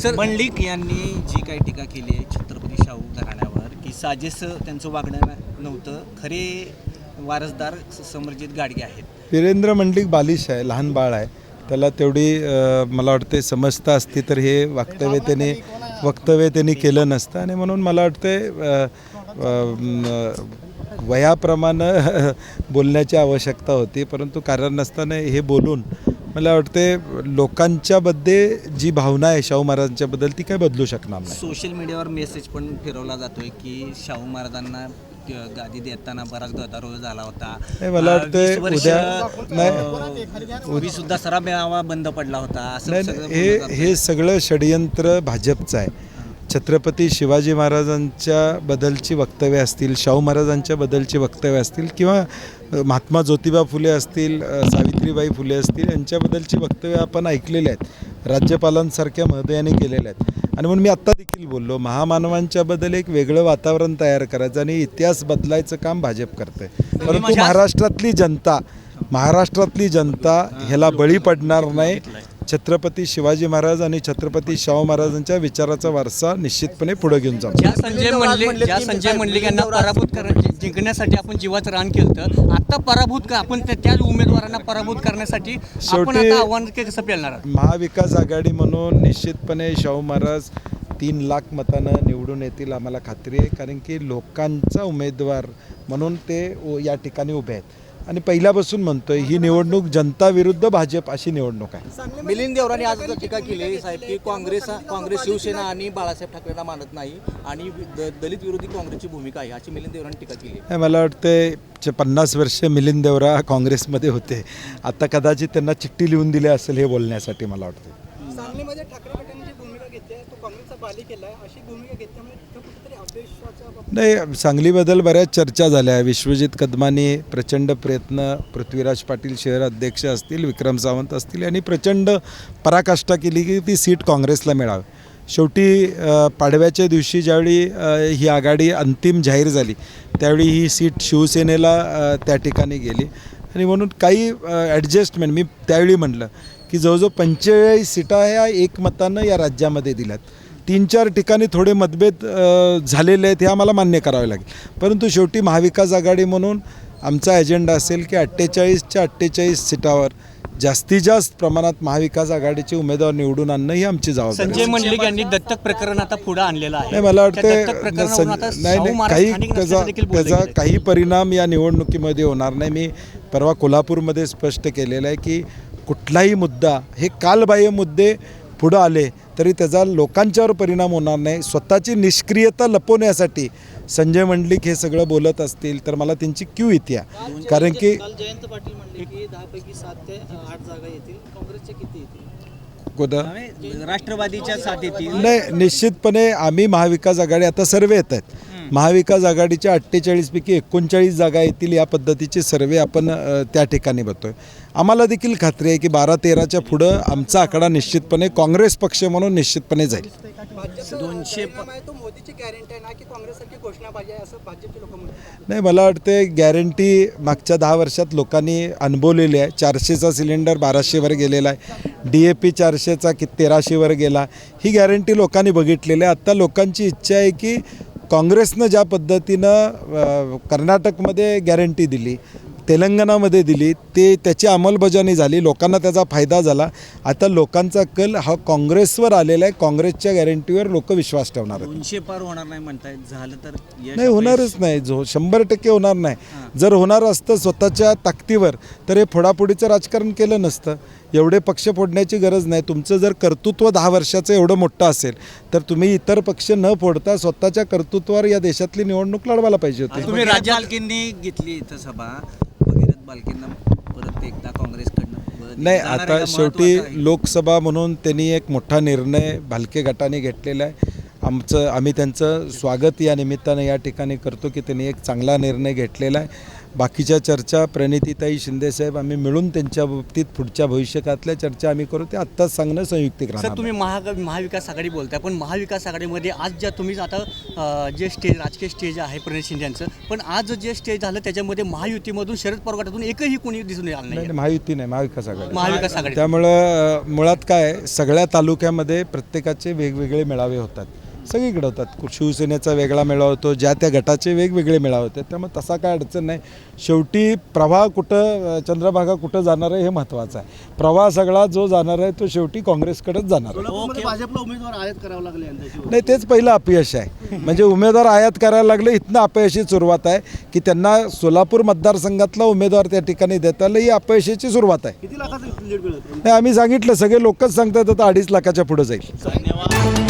Sir Mandlik यांनी जी काही टीका केली आहे छत्रपती शाहू घराण्यावर की साजेस त्यांचं वागणं नव्हतं, खरे वारसदार समरजित गाडगे आहेत। वीरेंद्र मंडलिक बालिश आहे, लहान बाळ आहे, त्याला तेवढी मला वाटते समजता असती तर हे वक्तव्य त्यांनी केलं नसतं आणि म्हणून मला वाटते वयाप्रमाणे बोलण्याची आवश्यकता होती, परंतु कारण नसताना हे बोलून मला वाटते लोकांच्यामध्ये जी भावना आहे शाहू महाराजांच्याबद्दल ती काय बदलू शकणार नाही। सोशल मीडियावर मेसेज पण फिरवला जातोय की शाहू महाराजांना गादी देताना बराच गदारोळ झाला होता, मला वाटतं उद्या सुद्धा सराव मेळावा बंद पडला होता असं हे सगळं षडयंत्र भाजपचं आहे। छत्रपती शिवाजी महाराजांच्या बद्दलची वक्तव्य असतील, शाहू महाराजांच्या बद्दलची वक्तव्य असतील किंवा महात्मा ज्योतिबा फुले असतील, सावित्रीबाई फुले असतील यांच्याबद्दलची वक्तव्य आपण ऐकलेली आहेत, राज्यपालांसारख्या महोदयांनी केलेल्या आहेत आणि म्हणून मी आत्ता देखील बोललो महामानवांच्याबद्दल एक वेगळं वातावरण तयार करायचं आणि इतिहास बदलायचं काम भाजप करते, परंतु महाराष्ट्रातली जनता ह्याला बळी पडणार नाही। छत्रपती शिवाजी महाराज आणि छत्रपती शाहू महाराजांच्या विचाराचा वारसा निश्चितपणे पुढे घेऊन जातो। संजय मंडलिक यांना पराभूत जिंकण्यासाठी आपण जीवाचं रान केलं, आता पराभूत आपण त्याच उमेदवारांना पराभूत करण्यासाठी आपण आता आव्हान कसं पेलणार? महाविकास आघाडी म्हणून निश्चितपणे शाहू महाराज 3 लाख मतानं निवडून येतील आम्हाला खात्री आहे, कारण की लोकांचा उमेदवार म्हणून ते या ठिकाणी उभे आहेत आणि पहिल्यापासून म्हणतोय ही निवडणूक जनता विरुद्ध भाजप अशी निवडणूक आहे। मिलिंद देवरांनी आज टीका केली साहेब की काँग्रेस शिवसेना आणि बाळासाहेब ठाकरेंना मानत नाही आणि दलित विरोधी काँग्रेसची भूमिका आहे अशी मिलिंद देवरांनी टीका केली। मला वाटते 50 वर्ष मिलिंद देवरा काँग्रेसमध्ये होते, आता कदाचित त्यांना चिठ्ठी लिहून दिली असेल हे बोलण्यासाठी मला वाटतं। सांगलीमध्ये ठाकरे गटाने जी भूमिका घेतली आहे तो काँग्रेसचा बाली केला आहे अशी भूमिका घेतल्यामुळे कुठेतरी अविश्वासाचा नाही, सांगलीबद्दल बऱ्याच चर्चा झाल्या। विश्वजित कदमांनी प्रचंड प्रयत्न, पृथ्वीराज पाटील शहर अध्यक्ष असतील, विक्रम सावंत असतील यांनी प्रचंड पराकाष्ठा केली की ती सीट काँग्रेसला मिळावी। शेवटी पाडव्याच्या दिवशी ज्यावेळी ही आघाडी अंतिम जाहीर झाली त्यावेळी ही सीट शिवसेनेला त्या ठिकाणी गेली आणि म्हणून काही ॲडजस्टमेंट मी त्यावेळी म्हटलं की जवळजवळ 45 सीटा ह्या एकमतानं या राज्यामध्ये दिल्यात। 3-4 ठिकाणी थोडे मतभेद झालेले आहेत हे आम्हाला मान्य करावे लागेल, परंतु शेवटी महाविकास आघाडी म्हणून आमचा एजेंडा असेल की 48च्या 48 सीटावर जास्तीत जास्त प्रमाणात महाविकास आघाडीचे उमेदवार निवडून आणणं ही आमची जबाबदारी आहे। संजय मंडलिक यांनी दत्तक प्रकरण आता पुढे आणलेलं आहे। नाही, मला वाटतं त्याचा काही परिणाम या निवडणुकीमध्ये होणार नाही। मी परवा कोल्हापूरमध्ये स्पष्ट केलेलं आहे की कुठलाही मुद्दा हे कालबाह्य मुद्दे पुढं आले तरी त्याचा लोकांच्यावर परिणाम होणार नाही। स्वतःची निष्क्रियता लपवण्यासाठी संजय मंडलिक हे सगळं बोलत असतील तर मला त्यांची क्यू येते, कारण की जयंत पाटील म्हणले की 10 पैकी 7 ते 8 जागा येतील, काँग्रेसच्या किती येतील? कुठं राष्ट्रवादीच्या 7 येतील? नाही, निश्चितपणे आम्ही महाविकास आघाडी आता सर्वे येत आहेत, महाविकास आघाडीच्या 48 पैकी 39 जागा येतील या पद्धतीचे सर्वे आपण त्या ठिकाणी बघतोय। आम्हाला देखील खात्री आहे की 12-13च्या पुढं आमचा आकडा निश्चितपणे काँग्रेस पक्ष म्हणून निश्चितपणे जाईल। 200 तो मोदीची गॅरंटी आहे ना की काँग्रेससारखी घोषणा पाहिजे असं भाजपचे लोक म्हणतात? नाही, मला वाटते गॅरंटी मागच्या 10 वर्षात लोकांनी अनुभवलेली आहे। 400चा सिलेंडर 1200वर गेलेला आहे, DAP 400चा 1300वर गेला, ही गॅरंटी लोकांनी बघितलेली आहे। आत्ता लोकांची इच्छा आहे की काँग्रेसनं ज्या पद्धतीनं कर्नाटकमध्ये गॅरंटी दिली, तेलंगणामध्ये दिली, त्याची अंमलबजावणी झाली, लोकांना त्याचा फायदा झाला। आता लोकांचा कल हा काँग्रेसवर आलेला आहे, काँग्रेसच्या गॅरंटीवर लोक विश्वास ठेवणार आहेत। 200 पार होणार नाही म्हणताय, झालं तर नाही, होणारच नाही, 100% होणार नाही। जर होणार असतं स्वतःच्या ताकदीवर तर हे फोडाफोडीचं राजकारण केलं नसतं। एवढे पक्ष फोडण्याची गरज नाही। तुमचं जर कर्तृत्व 10 वर्षाचं एवढं मोठं असेल तर तुम्ही इतर पक्ष न फोडता स्वतःच्या कर्तृत्वावर या देशातली निवडणूक लढवायला पाहिजे होती। तुम्ही राज्य बालकींनी घेतली इथं सभा, भगीरथ बालकींना परत एकदा काँग्रेसकडनं नाही, आता शेवटी लोकसभा म्हणून त्यांनी एक मोठा निर्णय भालके गटाने घेतलेला आहे। आम्ही त्यांचं स्वागत या निमित्तानं या ठिकाणी करतो की त्यांनी एक चांगला निर्णय घेतलेला आहे बाकीच्या चर्चा प्रणितीताई शिंदेसाहेब आम्ही मिळून त्यांच्या बाबतीत पुढच्या भविष्यकाळातल्या चर्चा आम्ही करू ते आत्ताच सांगणं संयुक्तिक सर राहणार तुम्ही महाविकास आघाडी बोलताय, पण महाविकास आघाडीमध्ये आज ज्या तुम्ही आता जे स्टेज राजकीय स्टेज आहे प्रणित शिंदे यांचं, पण आज जे स्टेज झालं त्याच्यामध्ये महायुतीमधून शरद पवार गटातून एकही कोणी दिसून आलं नाही, नाही. महायुती नाही, महाविकास आघाडी. महाविकास आघाडी. त्यामुळं मुळात काय सगळ्या तालुक्यामध्ये प्रत्येकाचे वेगवेगळे मेळावे होतात, सगळीकडे होतात. शिवसेनेचा वेगळा मेळावा होतो, ज्या त्या गटाचे वेगवेगळे मेळावे होतात. त्यामुळे तसा काय अडचण नाही. शेवटी प्रवाह कुठं चंद्रभागा कुठं जाणार आहे हे महत्त्वाचं आहे. प्रवाह सगळा जो जाणार आहे तो शेवटी काँग्रेसकडेच जाणार आहे. सोलापूरमध्ये भाजपला उमेदवार आयात करावं लागले यंदाची. नाही, तेच पहिलं अपयश आहे. म्हणजे उमेदवार आयात करायला लागले, इथनं अपयशी सुरुवात आहे की त्यांना सोलापूर मतदारसंघातला उमेदवार त्या ठिकाणी देता आला, ही अपयशाची सुरुवात आहे. किती लाखाचं लीड मिळत? नाही, आम्ही सांगितलं, सगळे लोकच सांगतात आता 2.5 लाखाच्या पुढे जाईल. धन्यवाद.